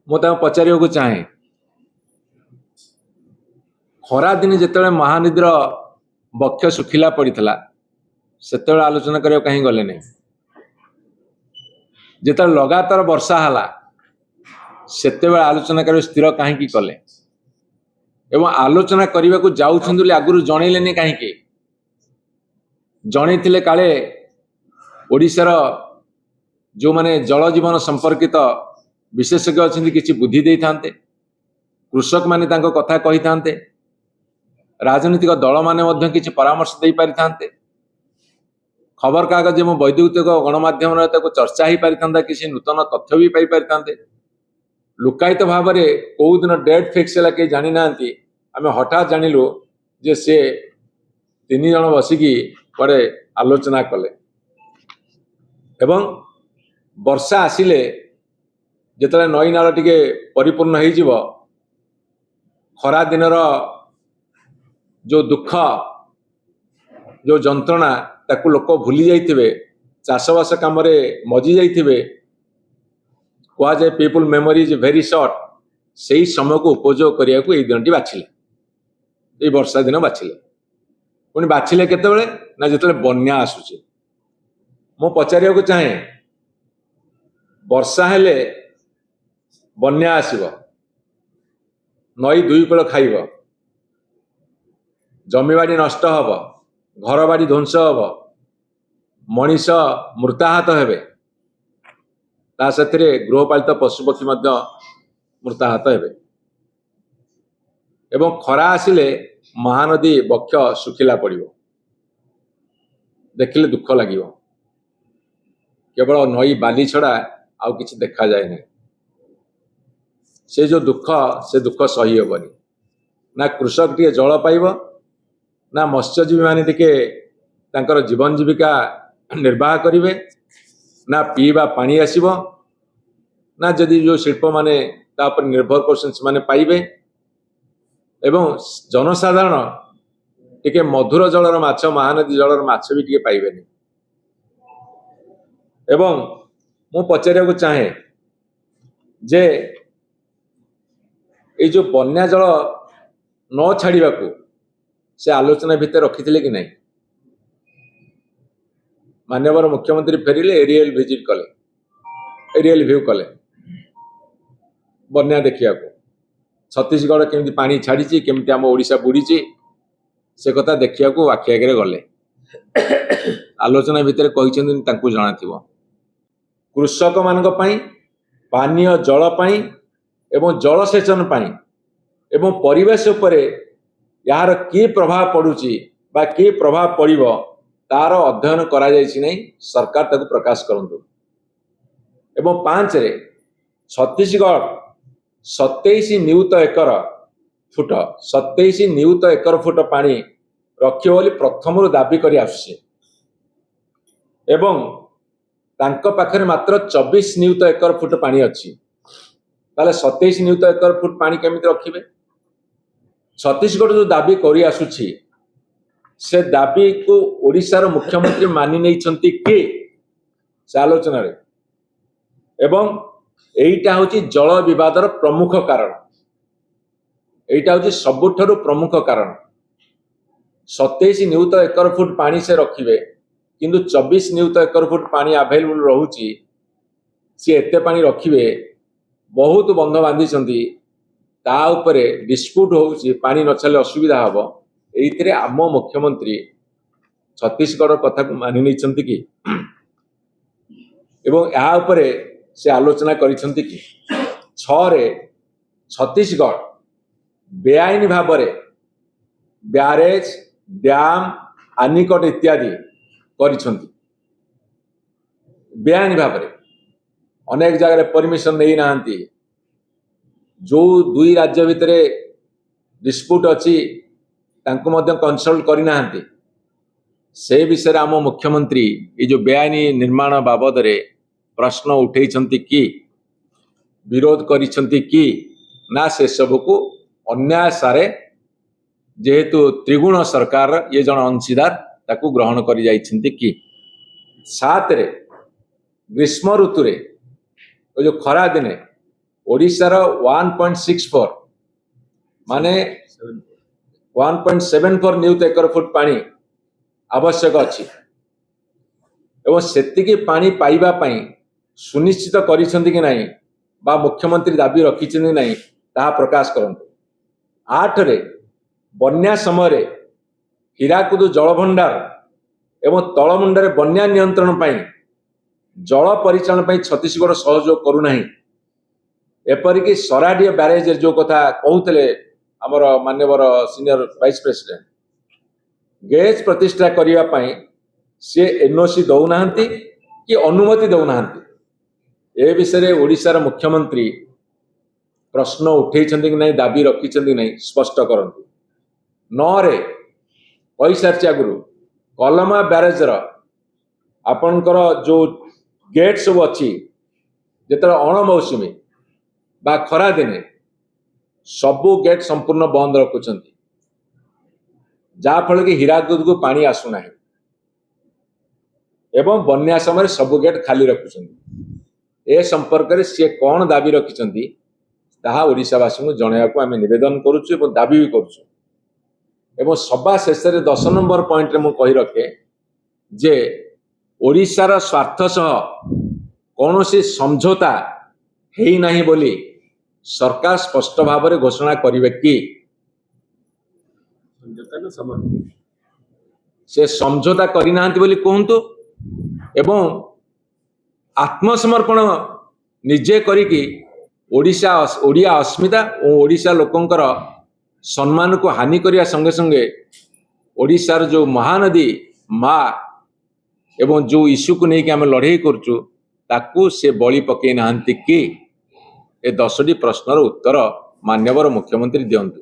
मुझे पचार चाहे खरा दिन जिते महानदीर बक्ष सुखिला पड़ा से आलोचना करने कहीं गले नहीं जिते लगातार वर्षा है से आलोचना कर स्थिर कहीं कले एवं आलोचना करने को जाऊँ आगुरी जनइले कहीं जन काले ओडिशार जो माने जल जीवन संपर्कित विशेषज्ञ अच्छा किसी बुद्धि दे था कृषक माने तांको कथा कही था राजनीतिक दल माने किसी परामर्श दे पारि थांते खबर कागज एवं वैद्युतिक गणमाध्यम चर्चा हो पारि था किसी नूतन तथ्य भी पाई पारि थांते लुकायित भाव में कौ दिन डेट फिक्स है कहीं जानी ना आम हठात जानिलु जे से 3 जन बसिकी पड़े आलोचना कले एवं वर्षा आसिले जिते नई नाल टिके परिपूर्ण हो खरा दिनर जो दुख जो जंत्रणा ताकू लोक भूली जाइथिबे चाषबास काम मजी जाइथिबे कह जाए people memory is very short से समय को उपयोग करने को यही दिन बाछिले ये वर्षा दिन बाछिले पुणी बाछिले केतेबेले ना जिते बन्या आसुचे मु पचारिया को चाहे वर्षा हेले बन्या आसीबो नई दुई कूल खाइब जमीबाड़ी नष्ट हब घर बाड़ी ध्वंस हब मनीष मृताहत हेबे ता साथी गृहपालित पशुपक्षी मृताहत हेबे एवं खरा आसिले महानदी बक्ष सुखिला पड़िबो देखिले दुख लागिबो केवल नई बाली छड़ा आउ किछि देखा जाए नहीं से जो दुख से दुख सही हेबनी ना कृषक टे जल पाइब ना मत्स्यजीवी माने टिके तांकर जीवन जीविका निर्वाह करिवे ना पीवा पानी आसीबो ना जदि जो शिल्प माने ता पर निर्भर करछन से माने पाइबे एवं जनसाधारण टिके मधुर जलर माछ महानदी जलर माछ भी टिके पाइबेनी एवं मु पचारिया को चाहे जे ये जो बन्या जल न छाड़िबा को से आलोचना भितर रखी कि नहीं माननीय मुख्यमंत्री फेरिले एरियल विजिट कले एरियल व्यू कले बन्या देखिया को छत्तीसगढ़ केमती पानी छाड़ी केमती आम ओडिशा बुड़ी से कथा देखिया को आखि आगे गले आलोचना भितर कही जना थी कृषक मान पानीय जल पाई एवं जलसेचन पाई एवं परिवेश उपरे यार कि प्रभाव पड़ुची बा कि प्रभाव पड़िबो तार अध्ययन करा जायछि नहीं सरकार ताकू प्रकाश करंतु एवं 5 रे छत्तीसगढ़ 27 नियुत एकर फुट 27 नियुत एकर फुट पानी रखियो बोली प्रथम दाबी करी आसुछे एवं तांको पाखरे मात्र 24 नियुत एकर फुट पानी अछि ताले 27 नियुत एकर फुट पानी केमिति रखिबे छत्तीसगढ़ जो दाबी करी आसुछि से दाबी को ओडिशार मुख्यमंत्री मानि नहीं छंती के से आलोचना रे एवं एटा होची जल विवादर प्रमुख कारण एटा होची सबुठारु प्रमुख कारण 27 नियुत एकर फुट पानी से रखिबे किंतु 24 नियुत एकर फुट पानी अवेलेबल रहुची सी एते पानी रखिबे बहुत बंध बांधी ता उपरे डिस्प्यूट होउची पानी न छले असुविधा हबो एइतरे आम मुख्यमंत्री छत्तीसगढ़ कथा को मानि नहीं छंती कि एवं या उपरे से आलोचना करिसंती कि 6 रे छत्तीसगढ़ बेआईन भाव में ब्यारेज डैम आनिकट इत्यादि करिसंती बेआईन भाव में अनेक जगह परमिशन नहीं नांती जो 2 राज्य भितर डिस्प्यूट अच्छी कंसल्ट करना से विषय आम मुख्यमंत्री ये जो बेआईनी निर्माण बाबद रे प्रश्न उठे कि विरोध करिसंती कि ना से सब को अन्याय सारे जेहेतु त्रिगुण सरकार ये जन अंशीदार ताकू ग्रहण करि जाइछंती कि 7 रे ग्रीष्म ऋतु रे जो खरा दिने ओडिशार 1.64 माने 1.74 नियुत एकर फुट पानी आवश्यक अच्छी एवं सेतिकी पानी पाइबा पई सुनिश्चित करिसेंति कि नहीं बा मुख्यमंत्री दाबी रखिसेंति नहीं ताहा प्रकाश करंतु। 8 रे बन्या समय हीराकुद जलभंडार एवं तलमुंडरे बन्या नियंत्रण पई जल परिचालन पई छत्तीसगढ़ सहयोग करू नहीं एपरिक सराडी ब्यारेज जो कथा कहते आमर मान्यवर सीनियर वाइस प्रेसिडेंट गेज प्रतिष्ठा करने सी एनओसी दौना कि अनुमति दौना ए विषय ओडिशार मुख्यमंत्री प्रश्न उठे कि नहीं दाबी रखिंट नहीं स्पष्ट करंतु। 9 रे कही सारी आगु कलमा ब्यारेजर आपणकर जो गेट सब अच्छी जिते अणमौसुमी बा खरा दिने सबू गेट संपूर्ण बंद रखुंट जहाँफल कि हीराकुद को पानी आसुना एवं बन्या समय सबू गेट खाली रखुंट ए संपर्क में सी कौन दाबी रखिंट ओडिशावासी को जनवाक आम नवेदन करुचु दाबी भी करुचु एवं सभा शेष 10 नंबर पॉइंट मु कही रखे जे ओडिशार स्वार्थ सह कौन सी समझौता है नहीं बोली सरकार स्पष्ट भाव में घोषणा करेंगे कि से समझौता करना बोली कहतु एवं आत्मसमर्पण निजे करिकी ओडिशा ओडिया अस्मिता और ओडिशा लोकंकर सम्मान को हानि करिया संगे संगे ओडिशार जो महानदी माँ एवं जो इश्यू को लेकिन आम लड़े करुचु ताकू से बलि पकई ना कि ए 10टी प्रश्नर उत्तर मान्यवर मुख्यमंत्री दियंतु।